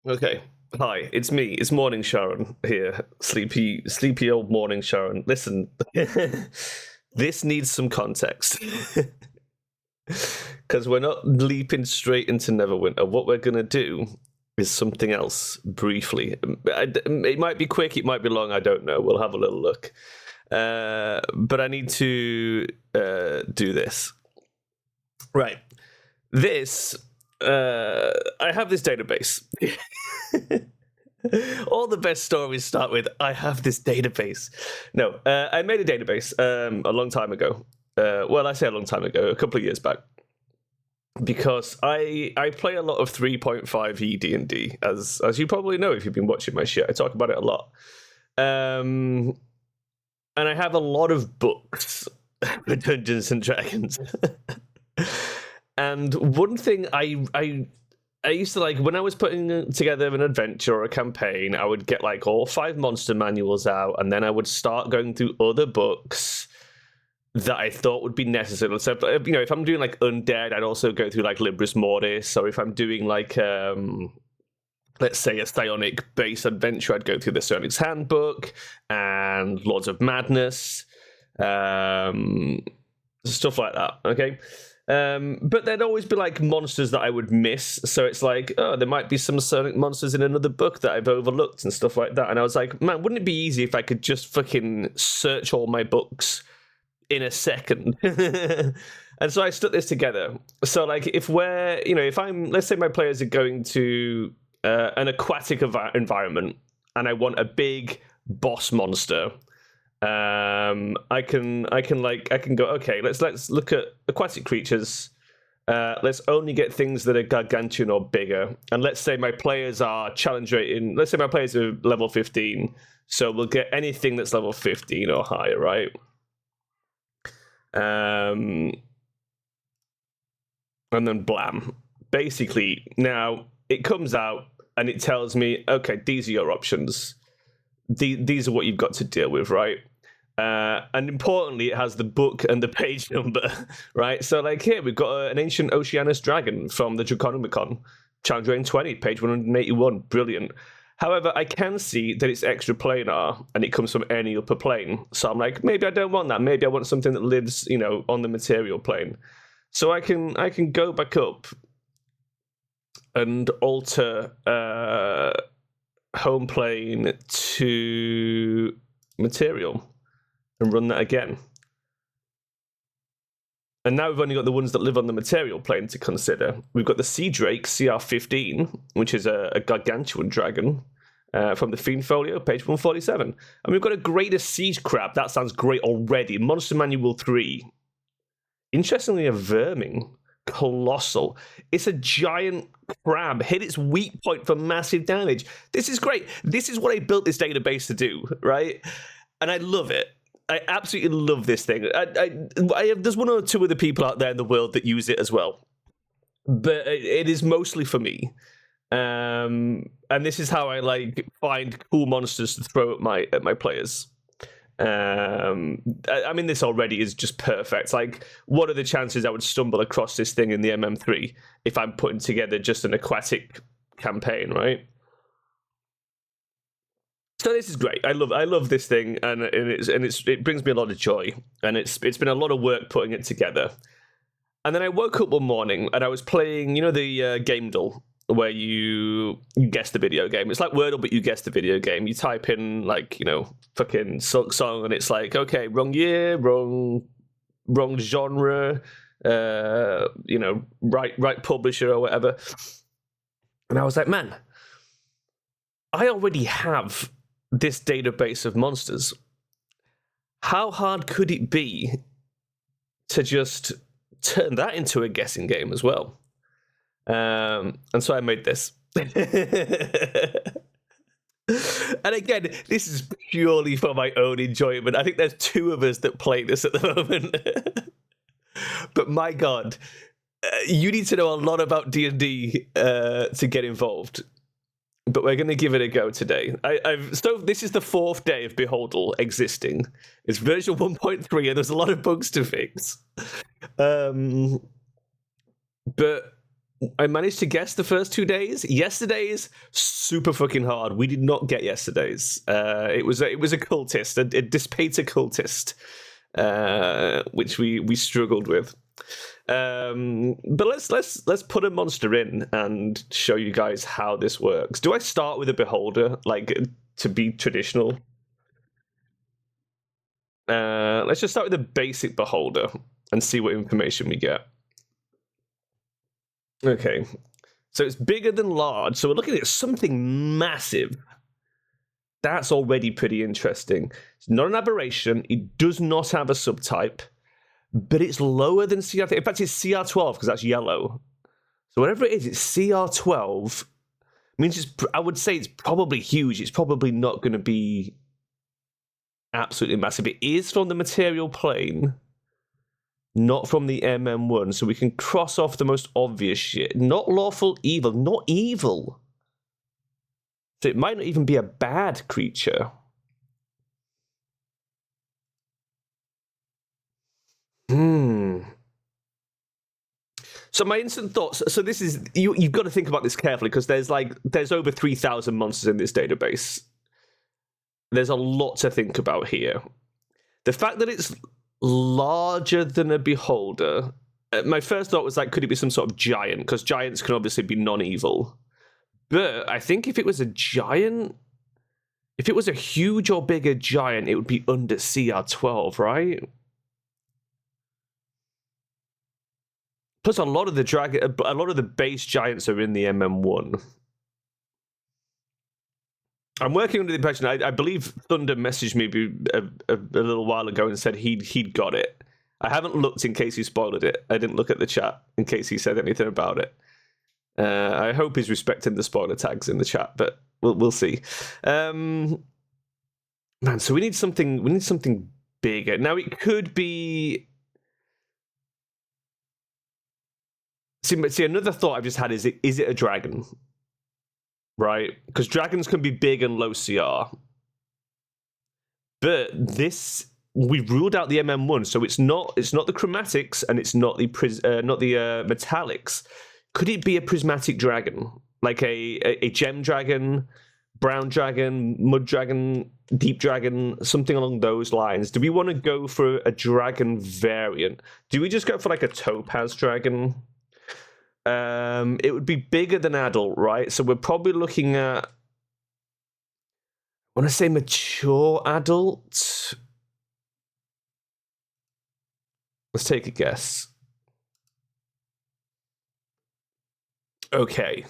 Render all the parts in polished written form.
Okay. Hi, it's me. It's morning Sharon here. Sleepy old morning Sharon. Listen, this needs some context. Because we're not leaping straight into Neverwinter. What we're going to do is something else briefly. It might be quick, it might be long, I don't know. We'll have a little look. But I need to do this. Right. This, I have this database. All the best stories start with, I have this database. No, I made a database a long time ago. Well, I say a long time ago, a couple of years back. Because I play a lot of 3.5e D&D, as you probably know if you've been watching my shit. I talk about it a lot. And I have a lot of books for Dungeons and Dragons. And one thing I used to like, when I was putting together an adventure or a campaign, I would get like all 5 monster manuals out, and then I would start going through other books that I thought would be necessary. So, you know, if I'm doing like Undead, I'd also go through like Libris Mortis, or if I'm doing like, let's say a Psionic base adventure, I'd go through the Psionic's Handbook and Lords of Madness, stuff like that, okay? But there'd always be like monsters that I would miss. So it's like, oh, there might be some Sonic monsters in another book that I've overlooked and stuff like that. And I was like, man, wouldn't it be easy if I could just fucking search all my books in a second? And so I stuck this together. So like, if we're, you know, if I'm, let's say my players are going to an aquatic environment and I want a big boss monster, I can go, okay, let's look at aquatic creatures. Let's only get things that are gargantuan or bigger. And let's say my players are challenge rating, let's say my players are level 15, so we'll get anything that's level 15 or higher, right? And then blam. Basically, now it comes out and it tells me, okay, these are your options. These are what you've got to deal with, right? And importantly, it has the book and the page number, right? So, like, here we've got an ancient Oceanus dragon from the Draconomicon, challenge rating 20, page 181, brilliant. However, I can see that it's extra planar and it comes from any upper plane. So I'm like, maybe I don't want that. Maybe I want something that lives, you know, on the material plane. So I can go back up and alter home plane to material and run that again. And now we've only got the ones that live on the material plane to consider. We've got the Sea Drake CR15, which is a gargantuan dragon from the Fiend Folio, page 147. And we've got a Greater Siege Crab. That sounds great already. Monster Manual 3. Interestingly, a Verming. Colossal. It's a giant crab. Hit its weak point for massive damage. This is great. This is what I built this database to do, right? And I love it. I absolutely love this thing. There's one or two other people out there in the world that use it as well, but it is mostly for me. And this is how I like find cool monsters to throw at my players. I mean, this already is just perfect. Like, what are the chances I would stumble across this thing in the MM3 if I'm putting together just an aquatic campaign, right? So this is great. I love this thing, and it brings me a lot of joy, and it's been a lot of work putting it together. And then I woke up one morning and I was playing, you know, the Beholdle, where you guess the video game. It's like Wordle, but you guess the video game. You type in like, you know, fucking Silk Song, and it's like, okay, wrong year, wrong genre, you know, right publisher or whatever. And I was like, man, I already have this database of monsters. How hard could it be to just turn that into a guessing game as well? And so I made this. And again, this is purely for my own enjoyment. I think there's 2 of us that play this at the moment. But my God, you need to know a lot about D&D to get involved. But we're going to give it a go today. So this is the 4th day of Beholdle existing. It's version 1.3, and there's a lot of bugs to fix. But I managed to guess the first 2 days. Yesterday's super fucking hard. We did not get yesterday's. It was a cultist, a Dispater cultist, which we struggled with. But let's put a monster in and show you guys how this works. Do I start with a Beholder, like to be traditional? Let's just start with a basic Beholder and see what information we get. Okay, so it's bigger than large, so we're looking at something massive. That's already pretty interesting. It's not an aberration. It does not have a subtype, but it's lower than CR. In fact, it's CR12 because that's yellow. So whatever it is, it's CR12. Means I would say it's probably huge. It's probably not going to be absolutely massive. It is from the material plane, not from the MM1. So we can cross off the most obvious shit. Not lawful evil. Not evil. So it might not even be a bad creature. So my instant thoughts. So this is you've got to think about this carefully because there's over 3,000 monsters in this database. There's a lot to think about here. The fact that it's larger than a Beholder. My first thought was like, could it be some sort of giant? Because giants can obviously be non-evil. But I think if it was a giant, if it was a huge or bigger giant, it would be under CR12, right? Plus, a lot of the base giants are in the MM1. I'm working under the impression. I believe Thunder messaged me a little while ago and said he'd got it. I haven't looked in case he spoiled it. I didn't look at the chat in case he said anything about it. I hope he's respecting the spoiler tags in the chat, but we'll see. Man, so we need something bigger. Now it could be. See, another thought I've just had is it a dragon? Right? Because dragons can be big and low CR. But this, we've ruled out the MM1, so it's not the chromatics and it's not the metallics. Could it be a prismatic dragon? Like a gem dragon, brown dragon, mud dragon, deep dragon, something along those lines? Do we want to go for a dragon variant? Do we just go for like a topaz dragon? It would be bigger than adult, right? So we're probably looking at, when I say mature adult, let's take a guess. Okay.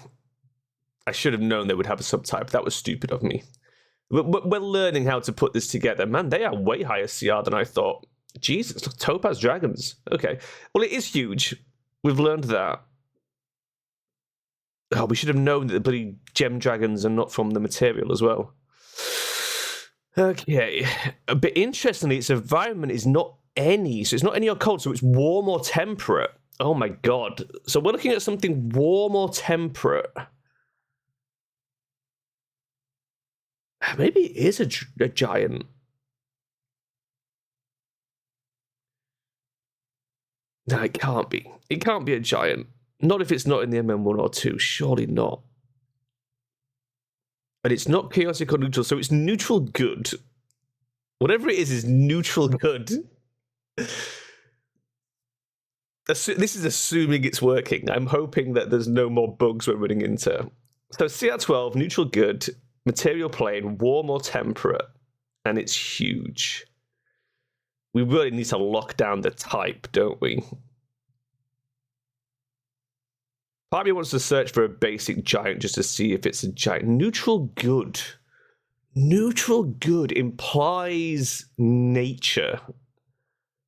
I should have known they would have a subtype. That was stupid of me. We're learning how to put this together. Man, they are way higher CR than I thought. Jesus, topaz dragons. Okay. Well, it is huge. We've learned that. Oh, we should have known that the bloody gem dragons are not from the material as well. Okay. But interestingly, its environment is not any. So it's not any or cold, so it's warm or temperate. Oh my god. So we're looking at something warm or temperate. Maybe it is a giant. No, it can't be. It can't be a giant. Not if it's not in the MM1 or 2. Surely not. And it's not chaotic or neutral, so it's neutral good. Whatever it is neutral good. This is assuming it's working. I'm hoping that there's no more bugs we're running into. So CR12, neutral good, material plane, warm or temperate, and it's huge. We really need to lock down the type, don't we? Part of me wants to search for a basic giant just to see if it's a giant. Neutral good. Neutral good implies nature,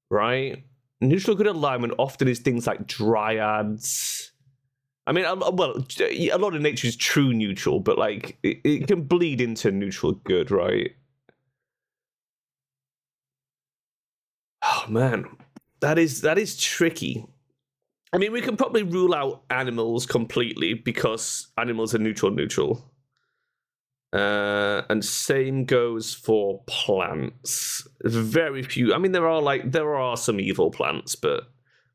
right? Neutral good alignment often is things like dryads. I mean, well, a lot of nature is true neutral, but like it can bleed into neutral good, right? Oh man, that is tricky. I mean, we can probably rule out animals completely because animals are neutral. And same goes for plants. Very few. I mean, there are some evil plants, but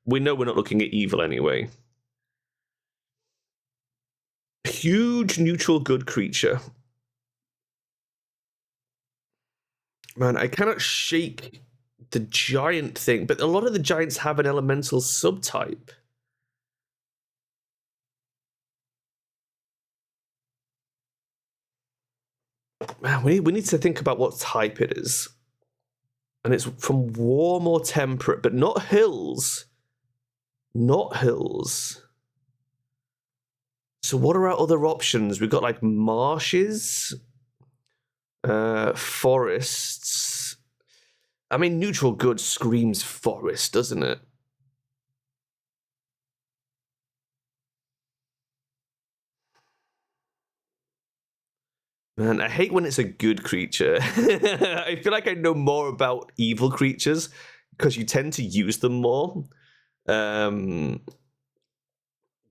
we know we're not looking at evil anyway. huge neutral good creature. Man, I cannot shake the giant thing, but a lot of the giants have an elemental subtype. Man, we need to think about what type it is. And it's from warm or temperate, but not hills. Not hills. So what are our other options? We've got like marshes, forests. I mean, neutral good screams forest, doesn't it? Man, I hate when it's a good creature. I feel like I know more about evil creatures because you tend to use them more.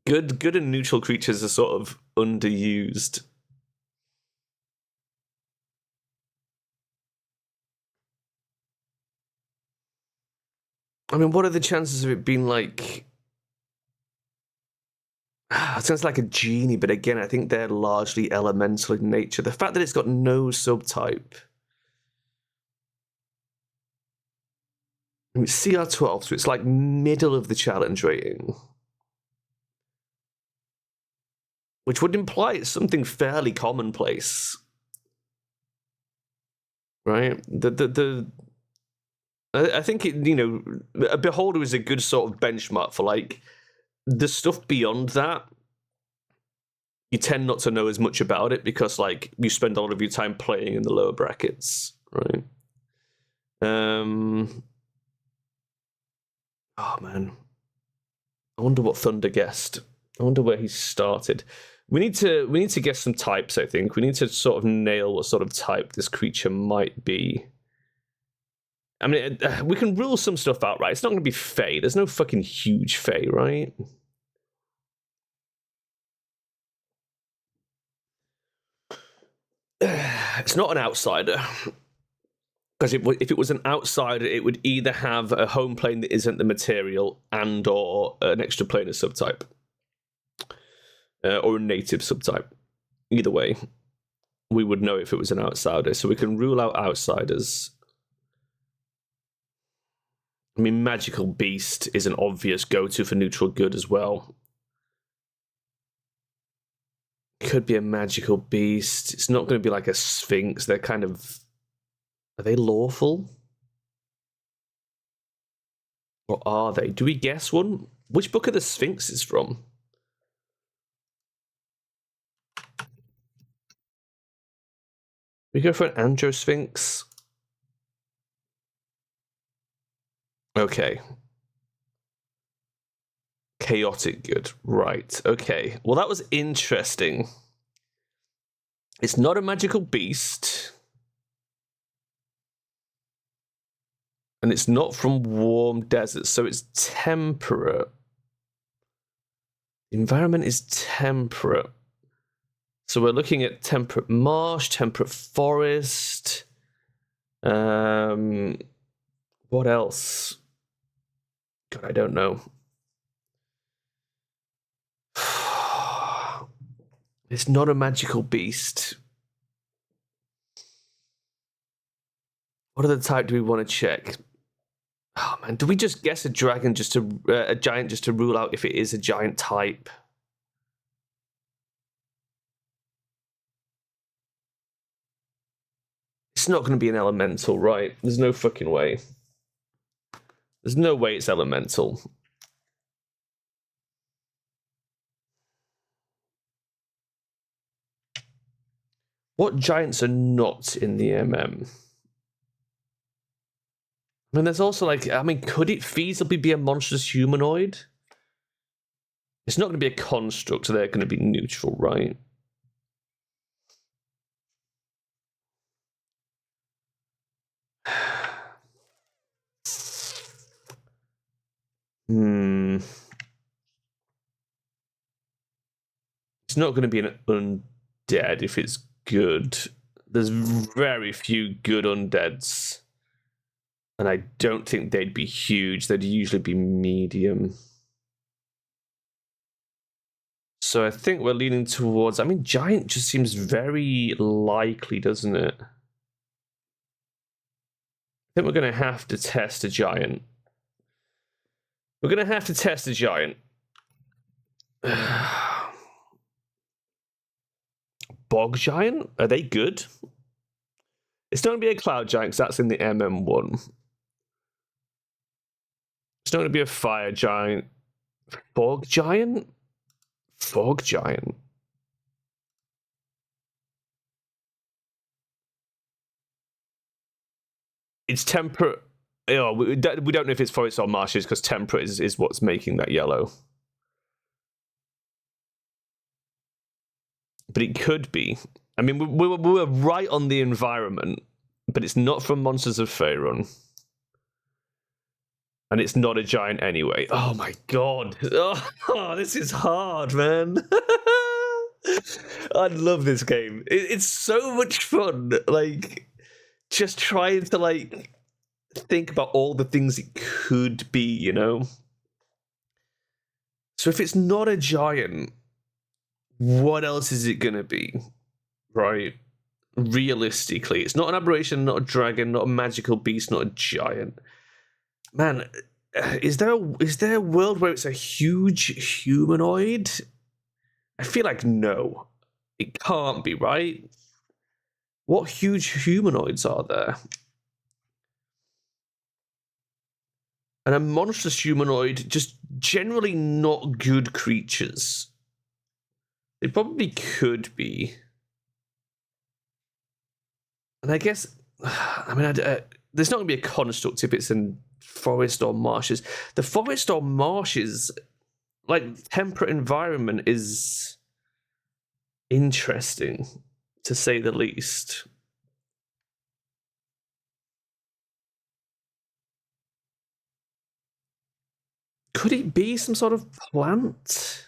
Good and neutral creatures are sort of underused. I mean, what are the chances of it being like... It sounds like a genie, but again, I think they're largely elemental in nature. The fact that it's got no subtype. I mean, it's CR12, so it's like middle of the challenge rating. Which would imply it's something fairly commonplace. Right? I think, a Beholder is a good sort of benchmark for, like, the stuff beyond that. You tend not to know as much about it because, like, you spend a lot of your time playing in the lower brackets, right? Oh, man. I wonder what Thunder guessed. I wonder where he started. We need to guess some types, I think. We need to sort of nail what sort of type this creature might be. I mean, we can rule some stuff out, right? It's not going to be Fey. There's no fucking huge Fey, right? It's not an outsider. Because if it was an outsider, it would either have a home plane that isn't the material and or an extra planar subtype. Or a native subtype. Either way, we would know if it was an outsider. So we can rule out outsiders. I mean, Magical Beast is an obvious go-to for neutral good as well. Could be a Magical Beast. It's not going to be like a Sphinx. They're kind of... Are they lawful? Or are they? Do we guess one? Which book are the Sphinxes from? We go for an Androsphinx. Okay. Chaotic good. Right. Okay. Well, that was interesting. It's not a magical beast. And it's not from warm deserts, so it's temperate. The environment is temperate. So we're looking at temperate marsh, temperate forest. What else? God, I don't know. It's not a magical beast. What other type do we want to check? Oh man, do we just guess a dragon just to a giant just to rule out if it is a giant type? It's not going to be an elemental, right? There's no fucking way. There's no way it's elemental. What giants are not in the MM? I mean, there's also like, I mean, could it feasibly be a monstrous humanoid? It's not going to be a construct, so they're going to be neutral, right? It's not going to be an undead if it's good. There's very few good undeads. And I don't think they'd be huge. They'd usually be medium. So I think we're leaning towards... I mean, giant just seems very likely, doesn't it? I think we're going to have to test a giant. We're going to have to test a giant. Bog giant? Are they good? It's not going to be a cloud giant because that's in the MM1. It's not going to be a fire giant. Fog giant? Fog giant. It's temperate. Oh, we don't know if it's forests or marshes because temperate is what's making that yellow. But it could be. I mean, we were right on the environment, but it's not from Monsters of Faerun. And it's not a giant anyway. Oh my god. Oh, this is hard, man. I love this game. It's so much fun. Like, just trying to, like, think about all the things it could be, you know? So if it's not a giant, what else is it going to be? Right? Realistically. It's not an aberration, not a dragon, not a magical beast, not a giant. Man, is there a world where it's a huge humanoid? I feel like no. It can't be, right? What huge humanoids are there? And a monstrous humanoid, just generally not good creatures. They probably could be. And I guess, I mean, there's not going to be a construct if it's in forest or marshes. The forest or marshes, like, temperate environment is interesting, to say the least. Could it be some sort of plant?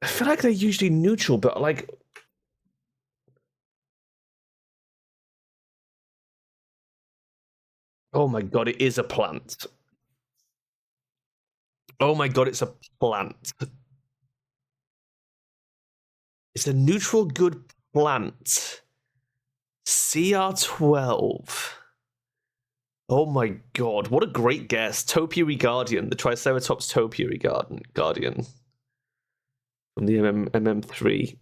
I feel like they're usually neutral, but like... Oh my god, it is a plant. Oh my god, it's a plant. It's a neutral good plant. CR12. Oh my god, what a great guess. Topiary Guardian, the Triceratops Topiary Guardian. From the MM3.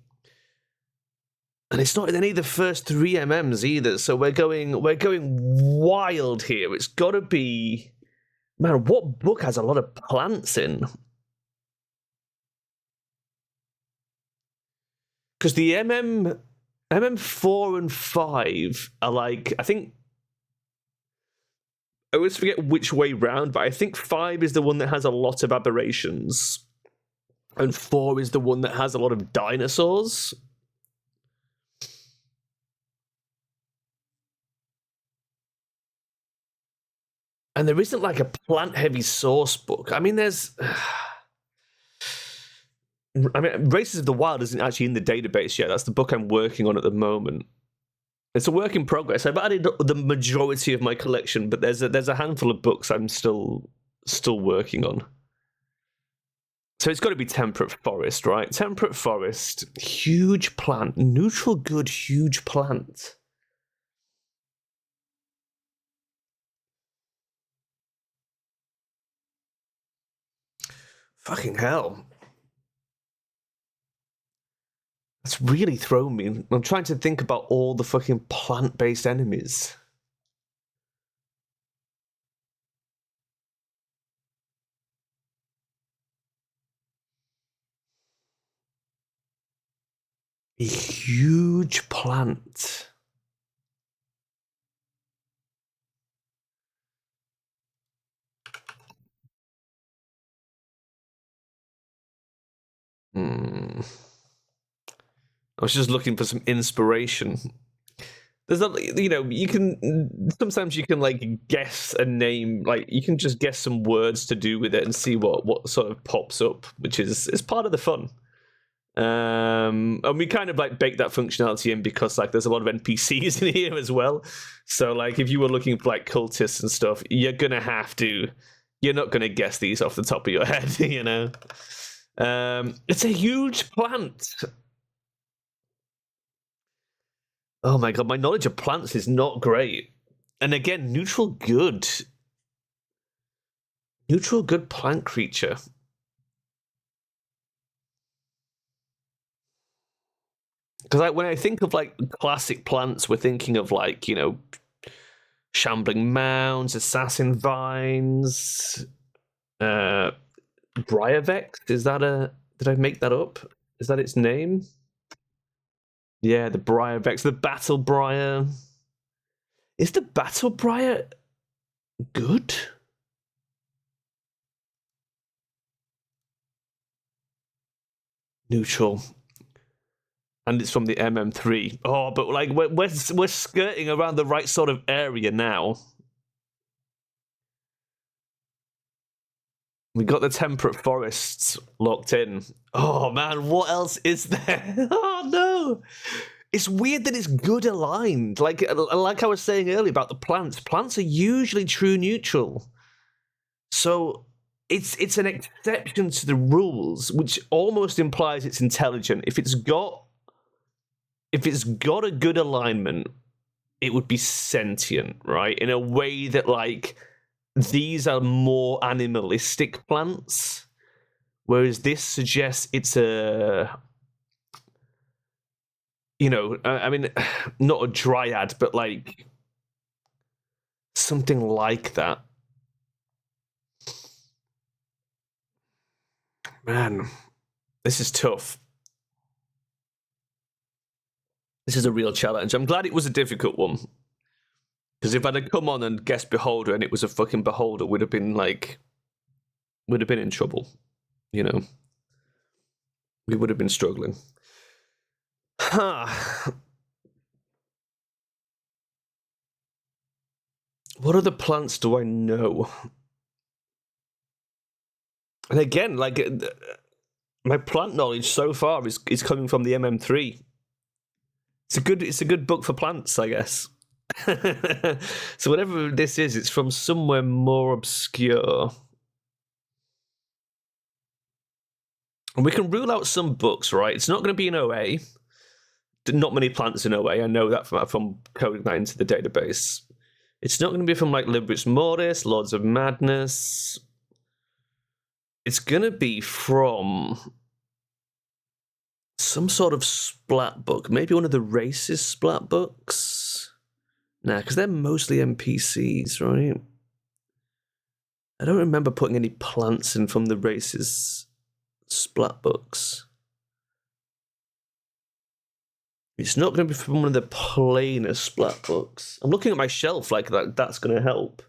And it's not in any of the first 3 MMs either, so we're going wild here. It's gotta be... Man, what book has a lot of plants in? Because the MM4 and 5 are like, I think... I always forget which way round, but I think 5 is the one that has a lot of aberrations. And 4 is the one that has a lot of dinosaurs. And there isn't like a plant-heavy source book. I mean, there's... I mean, Races of the Wild isn't actually in the database yet. That's the book I'm working on at the moment. It's a work in progress. I've added the majority of my collection, but there's a handful of books I'm still working on. So it's got to be Temperate Forest, right? Temperate Forest, huge plant, neutral good, huge plant. Fucking hell. That's really thrown me. I'm trying to think about all the fucking plant-based enemies. A huge plant. I was just looking for some inspiration. There's a, you know, sometimes you can like guess a name, like you can just guess some words to do with it and see what sort of pops up, which is part of the fun. And we kind of like bake that functionality in because like there's a lot of NPCs in here as well. So like if you were looking for like cultists and stuff, you're gonna have to You're not going to guess these off the top of your head, you know. It's a huge plant. Oh my god, my knowledge of plants is not great. And again, neutral good. Neutral good plant creature. Because when I think of like classic plants, we're thinking of like, you know, shambling mounds, assassin vines, Briarvex. Is that a? Did I make that up? Is that its name? Yeah, the Briarvex, the Battle Briar. Is the Battle Briar good? Neutral. And it's from the MM3. Oh, but like we're skirting around the right sort of area now. We got the temperate forests locked in. Oh man, what else is there? Oh no. It's weird that it's good aligned. Like I was saying earlier about the plants. Plants are usually true neutral. So it's an exception to the rules, which almost implies it's intelligent. If it's got a good alignment, it would be sentient, right? In a way that like these are more animalistic plants, whereas this suggests it's a, you know, I mean, not a dryad, but like something like that. Man, this is tough. This is a real challenge. I'm glad it was a difficult one. Because if I'd have come on and guessed Beholder and it was a fucking Beholder, we'd have been in trouble. You know? We would have been struggling. Huh. What other plants do I know? And again, like my plant knowledge so far is coming from the MM3. It's a good book for plants, I guess. So whatever this is, it's from somewhere more obscure. And we can rule out some books, right? It's not going to be in OA. Not many plants in OA. I know that from coding that into the database. It's not going to be from like Libris Mortis, Lords of Madness. It's going to be from some sort of splat book. Maybe one of the races splat books. Nah, because they're mostly NPCs, right? I don't remember putting any plants in from the races splat books. It's not going to be from one of the plainer splat books. I'm looking at my shelf like that's going to help.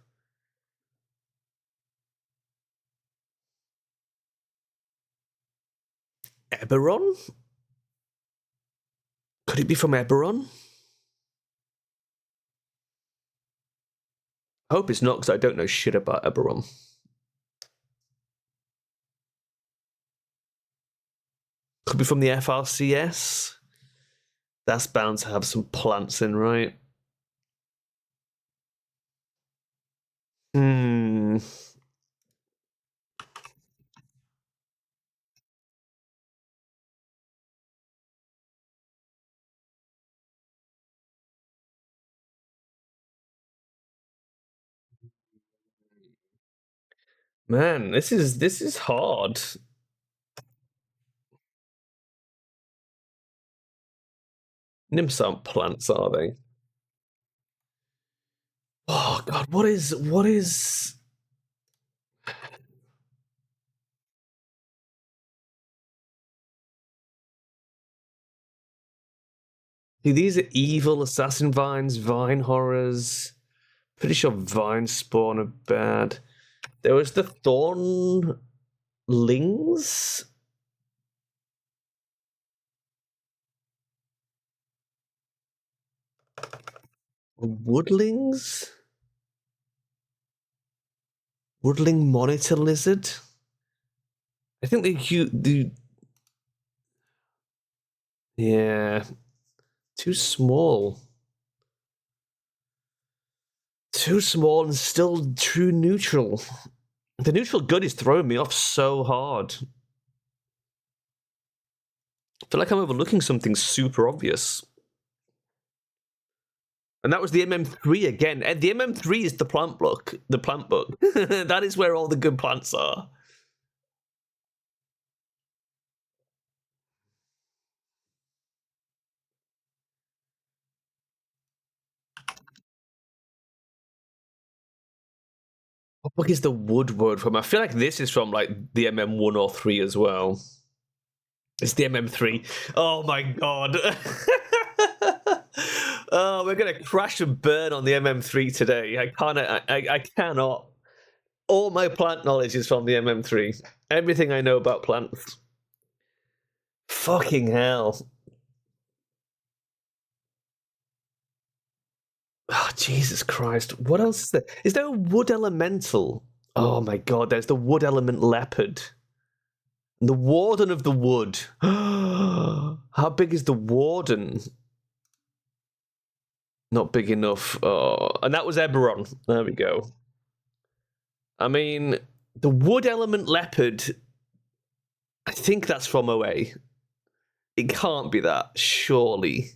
Eberron? Could it be from Eberron? I hope it's not, because I don't know shit about Eberron. Could be from the FRCS. That's bound to have some plants in, right? Hmm. Man, this is hard. Nymphs aren't plants, are they? Oh god, what is See, these are evil assassin vines, vine horrors. Pretty sure vine spawn are bad. There was the thornlings. Woodlings? Woodling monitor lizard? I think the yeah, too small. Too small and still true neutral. The neutral good is throwing me off so hard. I feel like I'm overlooking something super obvious. And that was the MM3 again. And the MM3 is the plant book. The plant book. That is where all the good plants are. What book is the wood word from? I feel like this is from like the MM1 or 3 as well. It's the MM3. Oh my god. Oh, we're gonna crash and burn on the MM3 today. I cannot. All my plant knowledge is from the MM3. Everything I know about plants. Fucking hell. Oh, Jesus Christ. What else is there? Is there a wood elemental? Oh my god, there's the wood element leopard. The warden of the wood. How big is the warden? Not big enough. Oh, and that was Eberron. There we go. I mean, the wood element leopard, I think that's from OA. It can't be that, surely.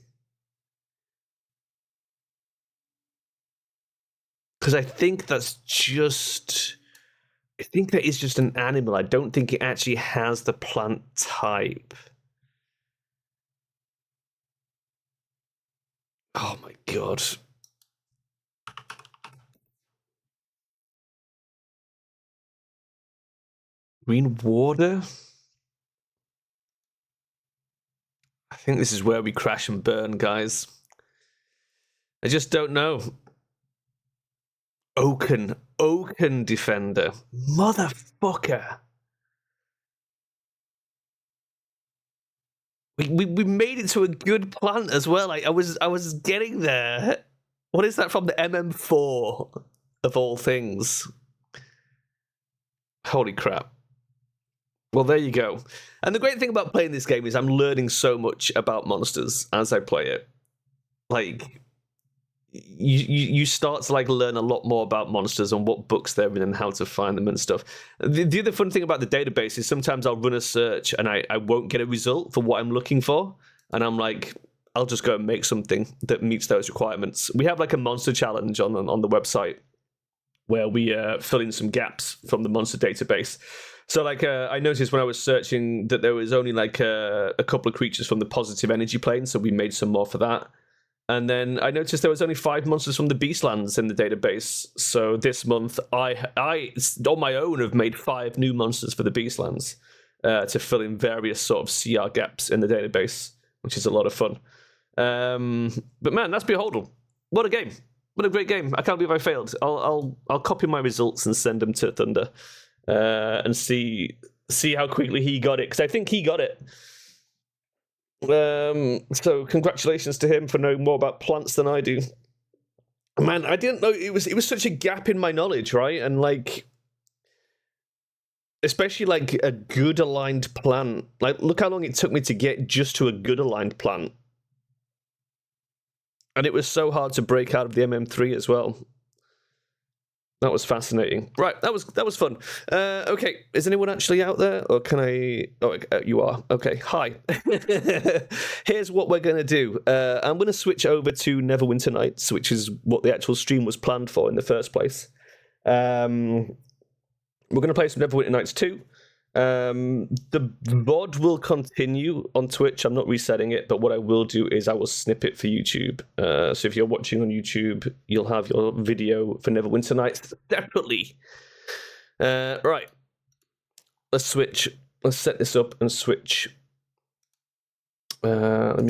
Because I think that's just... I think that is just an animal. I don't think it actually has the plant type. Oh my god. Green water? I think this is where we crash and burn, guys. I just don't know. Oaken defender. Motherfucker. We made it to a good plant as well. I was getting there. What is that from the MM4 of all things? Holy crap. Well, there you go. And the great thing about playing this game is I'm learning so much about monsters as I play it. Like, you start to like learn a lot more about monsters and what books they're in and how to find them and stuff. The other fun thing about the database is sometimes I'll run a search and I won't get a result for what I'm looking for. And I'm like, I'll just go and make something that meets those requirements. We have like a monster challenge on the website where we fill in some gaps from the monster database. So like I noticed when I was searching that there was only like a couple of creatures from the positive energy plane, so we made some more for that. And then I noticed there was only 5 monsters from the Beastlands in the database. So this month, I on my own have made 5 new monsters for the Beastlands to fill in various sort of CR gaps in the database, which is a lot of fun. But man, that's Beholdle. What a game! What a great game! I can't believe I failed. I'll copy my results and send them to Thunder and see how quickly he got it, because I think he got it. So congratulations to him for knowing more about plants than I do. Man, I didn't know it was such a gap in my knowledge, right? And like, especially like a good aligned plant. Like, look how long it took me to get just to a good aligned plant. And it was so hard to break out of the MM3 as well. That was fascinating. Right, that was fun. Okay, is anyone actually out there, or can I? Oh, you are. Okay, hi. Here's what we're gonna do. I'm gonna switch over to Neverwinter Nights, which is what the actual stream was planned for in the first place. We're gonna play some Neverwinter Nights 2. The VOD will continue on Twitch. I'm not resetting it, but what I will do is I will snip it for YouTube. So if you're watching on YouTube, you'll have your video for Neverwinter Nights separately. Right. Let's switch. Let's set this up and switch. Let me